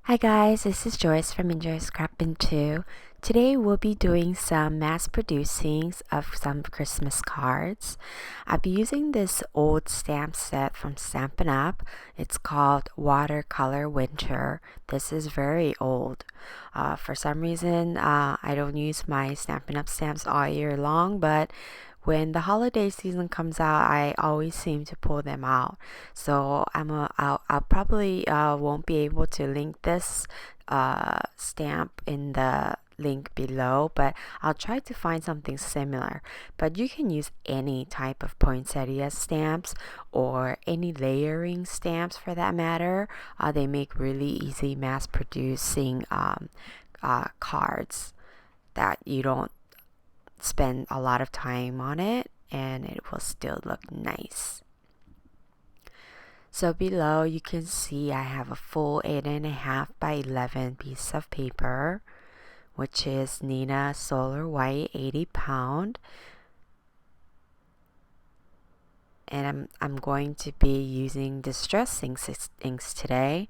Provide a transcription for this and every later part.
Hi guys, this is Joyce from Enjoy Scrapping 2. Today we'll be doing some mass producing of some Christmas cards. I'll be using this old stamp set from Stampin' Up. It's called Watercolor Winter. This is very old. For some reason, I don't use my Stampin' Up stamps all year long, but when the holiday season comes out, I always seem to pull them out. So I'll probably won't be able to link this stamp in the link below, but I'll try to find something similar. But you can use any type of poinsettia stamps or any layering stamps for that matter. They make really easy mass producing cards that you don't spend a lot of time on it and it will still look nice. So below you can see I have a full 8.5 by 11 piece of paper, which is Neenah Solar White 80 pound. And I'm going to be using Distress inks today.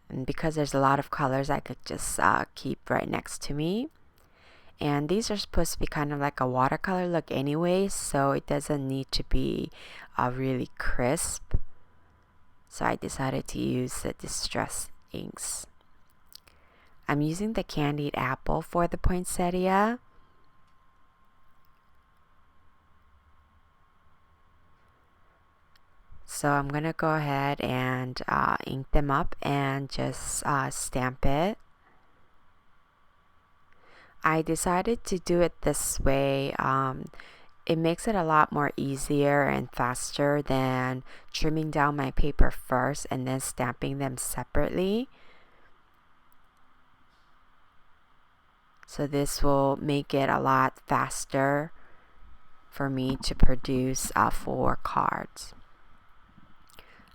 And because there's a lot of colors, I could just keep right next to me. And these are supposed to be kind of like a watercolor look anyway, so it doesn't need to be really crisp. So I decided to use the Distress inks. I'm using the Candied Apple for the poinsettia. So I'm going to go ahead and ink them up and just stamp it. I decided to do it this way. It makes it a lot more easier and faster than trimming down my paper first and then stamping them separately. So this will make it a lot faster for me to produce 4 cards.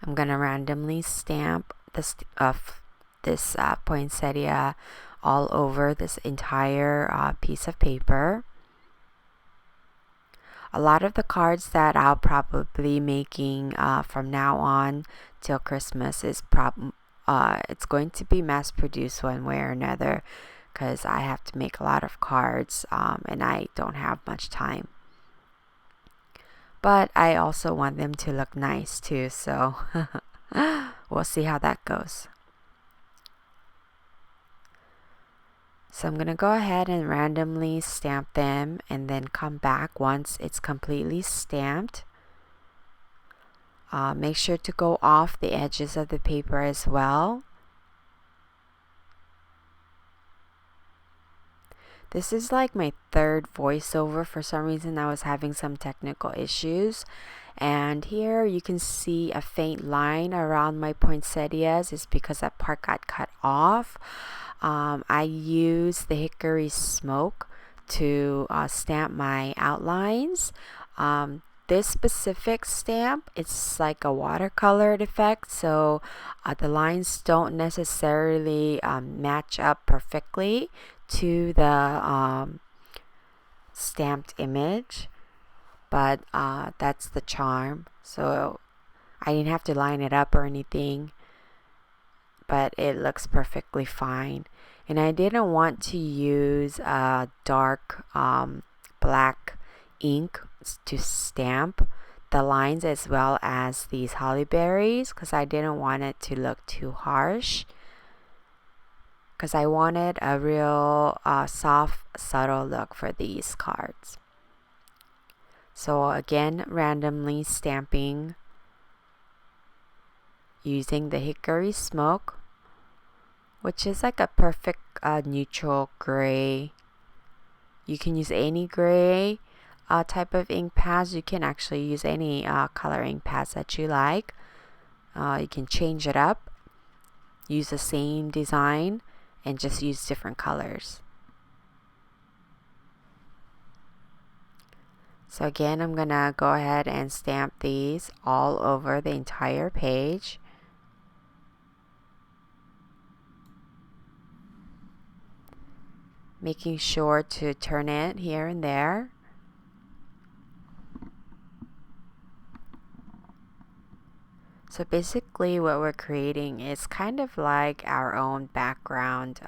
I'm gonna randomly stamp this poinsettia all over this entire piece of paper. A lot of the cards that I'll probably making from now on till Christmas is it's going to be mass produced one way or another, because I have to make a lot of cards and I don't have much time. But I also want them to look nice too, so we'll see how that goes. So I'm going to go ahead and randomly stamp them and then come back once it's completely stamped. Make sure to go off the edges of the paper as well. This is like my third voiceover. For some reason I was having some technical issues, and here you can see a faint line around my poinsettias. It's because that part got cut off. I use the Hickory Smoke to stamp my outlines. This specific stamp, it's like a watercolored effect, so the lines don't necessarily match up perfectly to the stamped image, but that's the charm. So I didn't have to line it up or anything, but it looks perfectly fine. And I didn't want to use a dark black ink to stamp the lines as well as these holly berries, because I didn't want it to look too harsh, because I wanted a real soft, subtle look for these cards. So again, randomly stamping using the Hickory Smoke, which is like a perfect neutral gray. You can use any gray type of ink pads. You can actually use any color ink pads that you like. You can change it up, use the same design, and just use different colors. So again, I'm gonna go ahead and stamp these all over the entire page. Making sure to turn it here and there. So basically what we're creating is kind of like our own background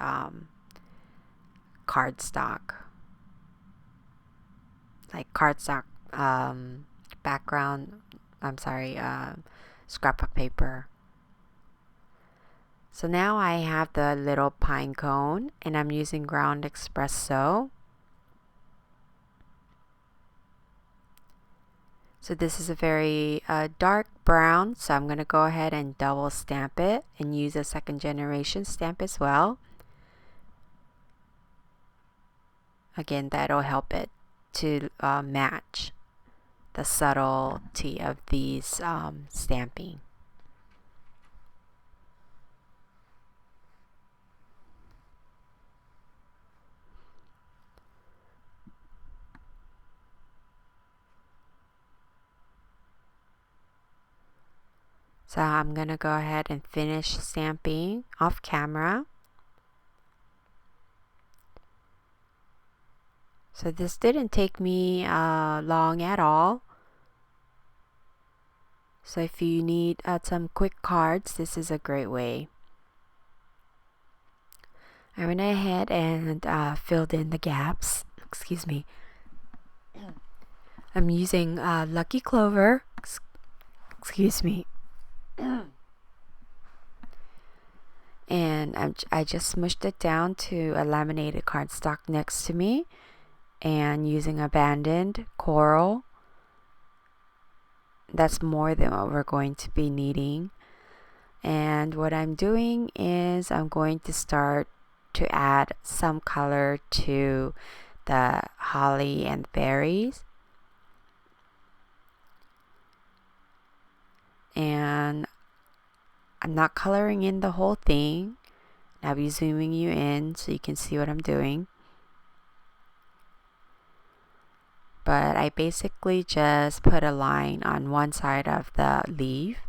cardstock. Like cardstock background, scrap of paper. So now I have the little pine cone and I'm using ground espresso. So this is a very dark brown, so I'm going to go ahead and double stamp it and use a second generation stamp as well. Again, that'll help it to match the subtlety of these stamping. So I'm gonna go ahead and finish stamping off camera. So this didn't take me long at all. So if you need some quick cards, this is a great way. I went ahead and filled in the gaps. Excuse me. I'm using Lucky Clover. Excuse me. And I just smushed it down to a laminated cardstock next to me, and using abandoned coral. That's more than what we're going to be needing. And what I'm doing is I'm going to start to add some color to the holly and berries. And I'm not coloring in the whole thing. I'll be zooming you in so you can see what I'm doing. But I basically just put a line on one side of the leaf,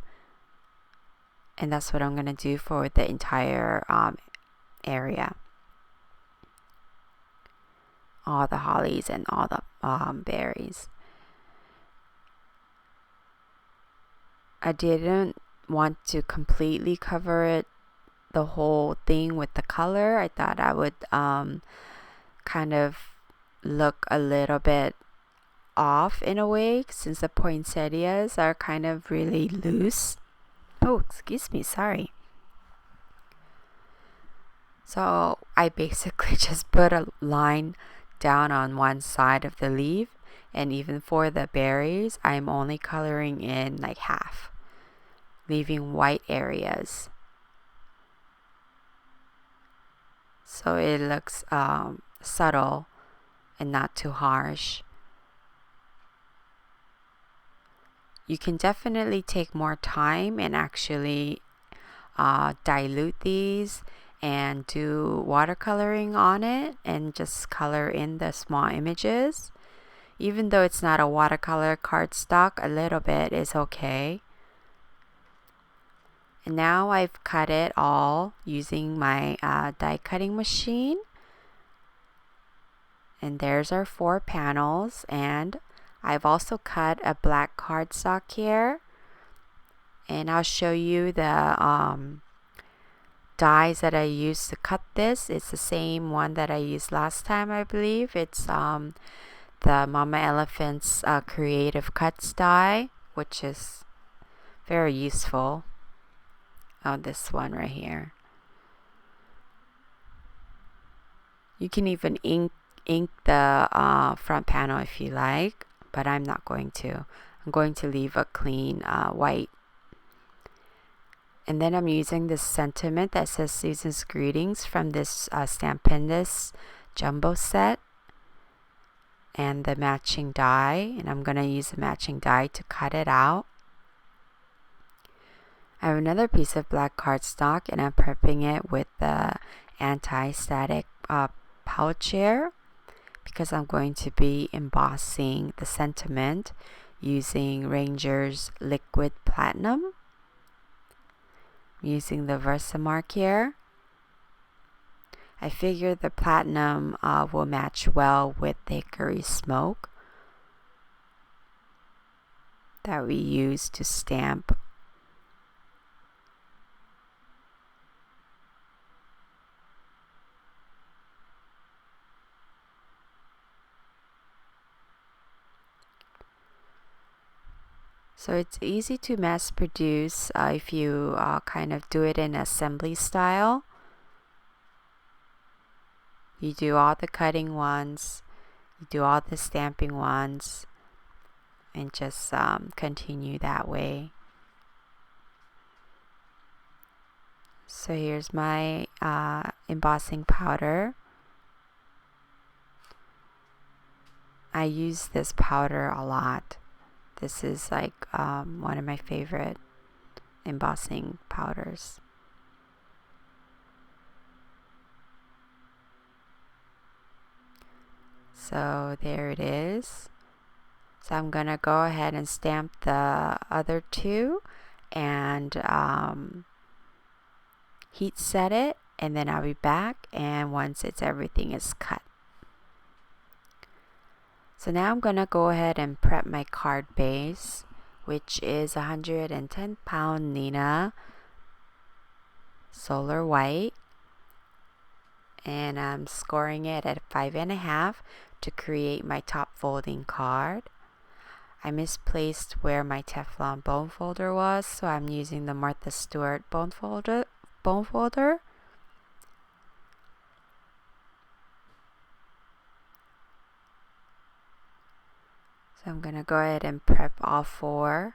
and that's what I'm going to do for the entire area. All the hollies and all the berries. I didn't want to completely cover it, the whole thing, with the color. I thought I would kind of look a little bit off in a way, since the poinsettias are kind of really loose. Oh, excuse me, sorry. So I basically just put a line down on one side of the leaf, and even for the berries, I'm only coloring in like half, leaving white areas. So it looks subtle and not too harsh. You can definitely take more time and actually dilute these and do watercoloring on it and just color in the small images. Even though it's not a watercolor cardstock, a little bit is okay. And now I've cut it all using my die cutting machine. And there's our 4 panels, and I've also cut a black cardstock here, and I'll show you the dies that I used to cut this. It's the same one that I used last time, I believe. It's the Mama Elephant's Creative Cuts die, which is very useful. Oh, this one right here. You can even ink the front panel if you like, but I'm not going to. I'm going to leave a clean white. And then I'm using this sentiment that says Season's Greetings from this Stampendous jumbo set, and the matching die, and I'm going to use the matching die to cut it out. I have another piece of black cardstock, and I'm prepping it with the anti-static pouch here, because I'm going to be embossing the sentiment using Ranger's Liquid Platinum. I'm using the Versamark here. I figured the platinum will match well with the hickory smoke that we use to stamp So it's easy to mass produce if you kind of do it in assembly style. You do all the cutting ones, you do all the stamping ones, and just continue that way. So here's my embossing powder. I use this powder a lot. This is like one of my favorite embossing powders. So there it is. So I'm gonna go ahead and stamp the other two and heat set it, and then I'll be back and once everything is cut. So now I'm gonna go ahead and prep my card base, which is 110 pound Neenah Solar White, and I'm scoring it at 5.5 to create my top folding card. I misplaced where my Teflon bone folder was, so I'm using the Martha Stewart bone folder. So I'm gonna go ahead and prep all 4.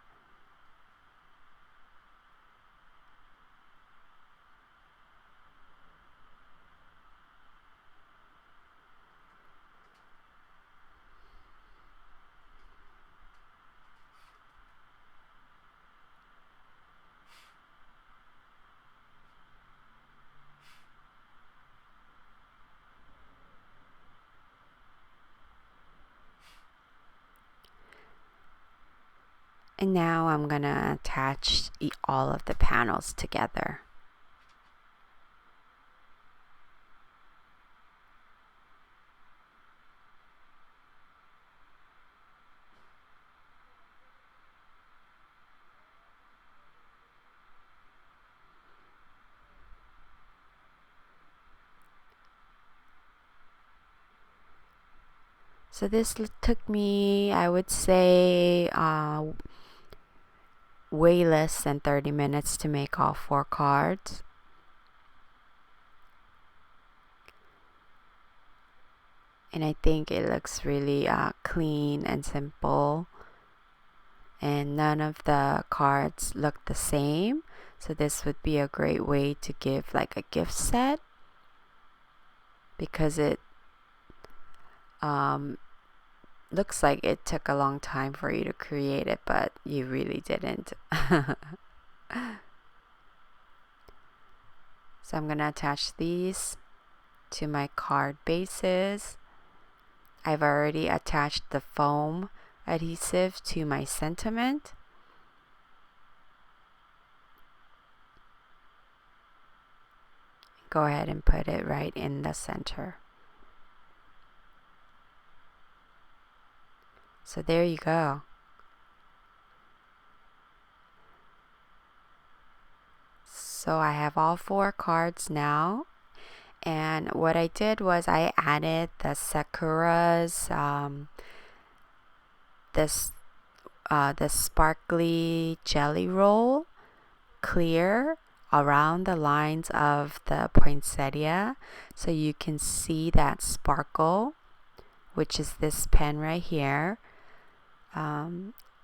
And now I'm gonna attach all of the panels together. So this took me, I would say, way less than 30 minutes to make all 4 cards. And I think it looks really clean and simple. And none of the cards look the same. So this would be a great way to give like a gift set, because it looks like it took a long time for you to create it, but you really didn't. So I'm gonna attach these to my card bases. I've already attached the foam adhesive to my sentiment. Go ahead and put it right in the center. So there you go. So I have all 4 cards now, and what I did was I added the Sakura's the sparkly jelly roll clear around the lines of the poinsettia, so you can see that sparkle, which is this pen right here.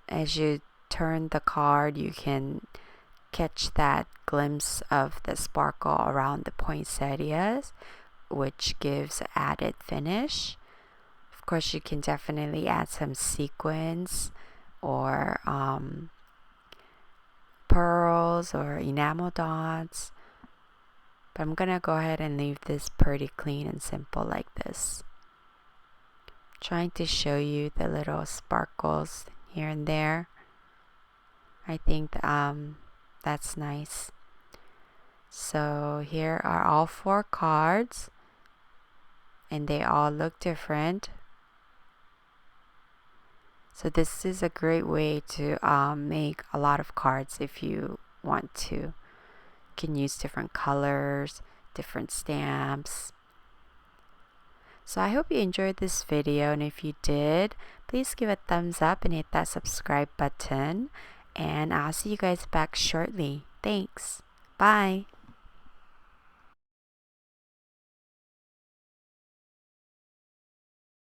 As you turn the card, you can catch that glimpse of the sparkle around the poinsettias, which gives added finish. Of course, you can definitely add some sequins or pearls or enamel dots, but I'm gonna go ahead and leave this pretty clean and simple like this. Trying to show you the little sparkles here and there. I think that's nice. So here are all 4 cards, and they all look different. So this is a great way to make a lot of cards if you want to. You can use different colors, different stamps. So I hope you enjoyed this video, and if you did, please give a thumbs up and hit that subscribe button, and I'll see you guys back shortly. Thanks. Bye.